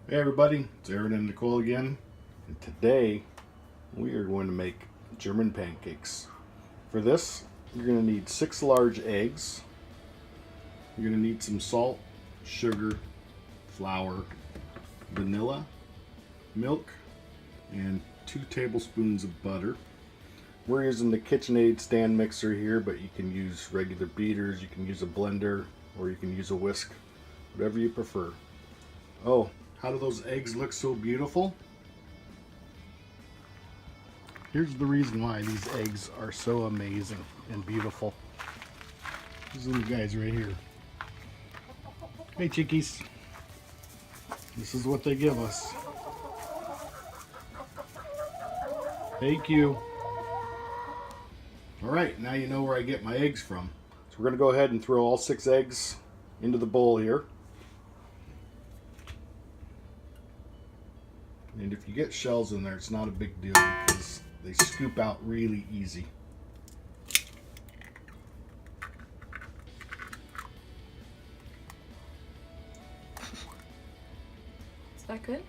Hey everybody, it's Aaron and Nicole again, and today we are going to make German pancakes. For this, you're going to need 6 large eggs. You're going to need some salt, sugar, flour, vanilla, milk, and 2 tablespoons of butter. We're using the KitchenAid stand mixer here, but you can use regular beaters, you can use a blender, or you can use a whisk, whatever you prefer. Oh, how do those eggs look so beautiful? Here's the reason why these eggs are so amazing and beautiful. These little guys right here. Hey chickies. This is what they give us. Thank you. Alright, now you know where I get my eggs from. So we're going to go ahead and throw all 6 eggs into the bowl here. And if you get shells in there, it's not a big deal because they scoop out really easy. Is that good?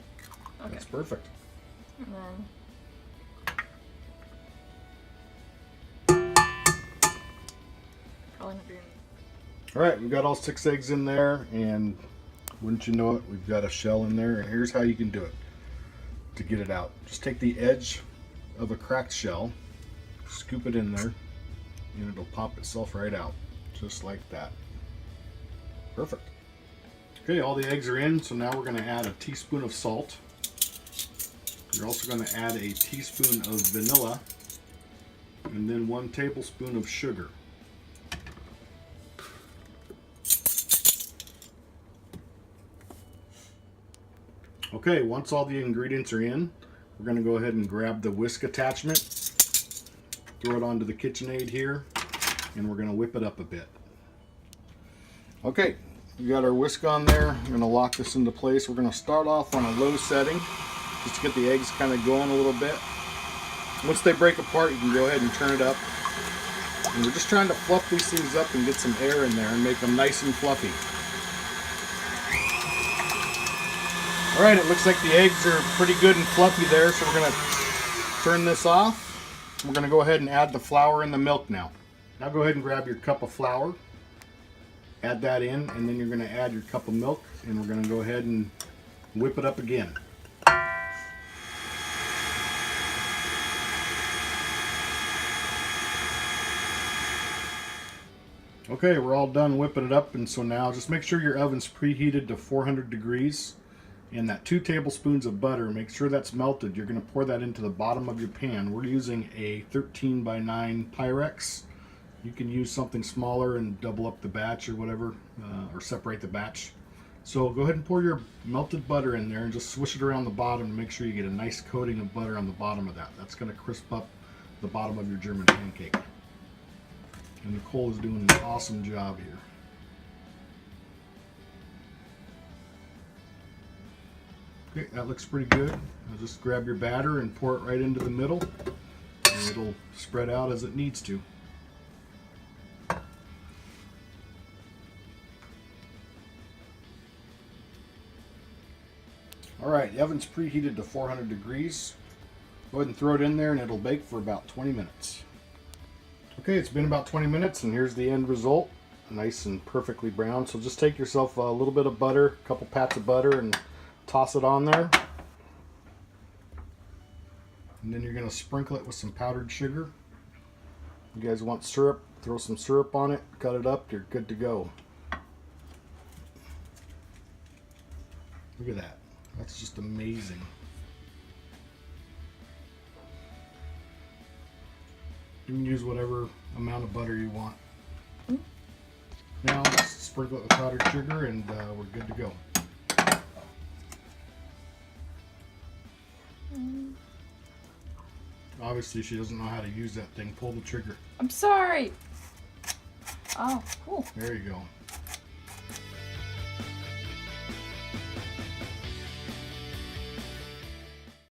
Okay. That's perfect. And then probably not doing. Alright, we've got all 6 eggs in there, and wouldn't you know it, we've got a shell in there. And here's how you can do it to get it out. Just take the edge of a cracked shell, scoop it in there, and it'll pop itself right out, just like that. Perfect. Okay, all the eggs are in, so now we're going to add a teaspoon of salt. You're also going to add a teaspoon of vanilla, and then 1 tablespoon of sugar. Okay, once all the ingredients are in, we're going to go ahead and grab the whisk attachment, throw it onto the KitchenAid here, and we're going to whip it up a bit. Okay, we got our whisk on there. I'm going to lock this into place. We're going to start off on a low setting, just to get the eggs kind of going a little bit. Once they break apart, you can go ahead and turn it up. And we're just trying to fluff these things up and get some air in there and make them nice and fluffy. Alright, it looks like the eggs are pretty good and fluffy there, so we're going to turn this off. We're going to go ahead and add the flour and the milk now. Now go ahead and grab your cup of flour, add that in, and then you're going to add your cup of milk, and we're going to go ahead and whip it up again. Okay, we're all done whipping it up, and so now just make sure your oven's preheated to 400 degrees. And that 2 tablespoons of butter, make sure that's melted. You're going to pour that into the bottom of your pan. We're using a 13 by 9 Pyrex. You can use something smaller and double up the batch or whatever, or separate the batch. So go ahead and pour your melted butter in there and just swish it around the bottom to make sure you get a nice coating of butter on the bottom of that. That's going to crisp up the bottom of your German pancake. And Nicole is doing an awesome job here. Okay, that looks pretty good. Now just grab your batter and pour it right into the middle, and it'll spread out as it needs to. Alright, the oven's preheated to 400 degrees. Go ahead and throw it in there and it'll bake for about 20 minutes. Okay, it's been about 20 minutes and here's the end result. Nice and perfectly brown. So just take yourself a little bit of butter, a couple pats of butter, and toss it on there. And then you're going to sprinkle it with some powdered sugar. You guys want syrup, throw some syrup on it, cut it up, you're good to go. Look at that. That's just amazing. You can use whatever amount of butter you want. Now let's sprinkle it with powdered sugar and we're good to go. Obviously she doesn't know how to use that thing. Pull the trigger. I'm sorry. Oh, cool. There you go.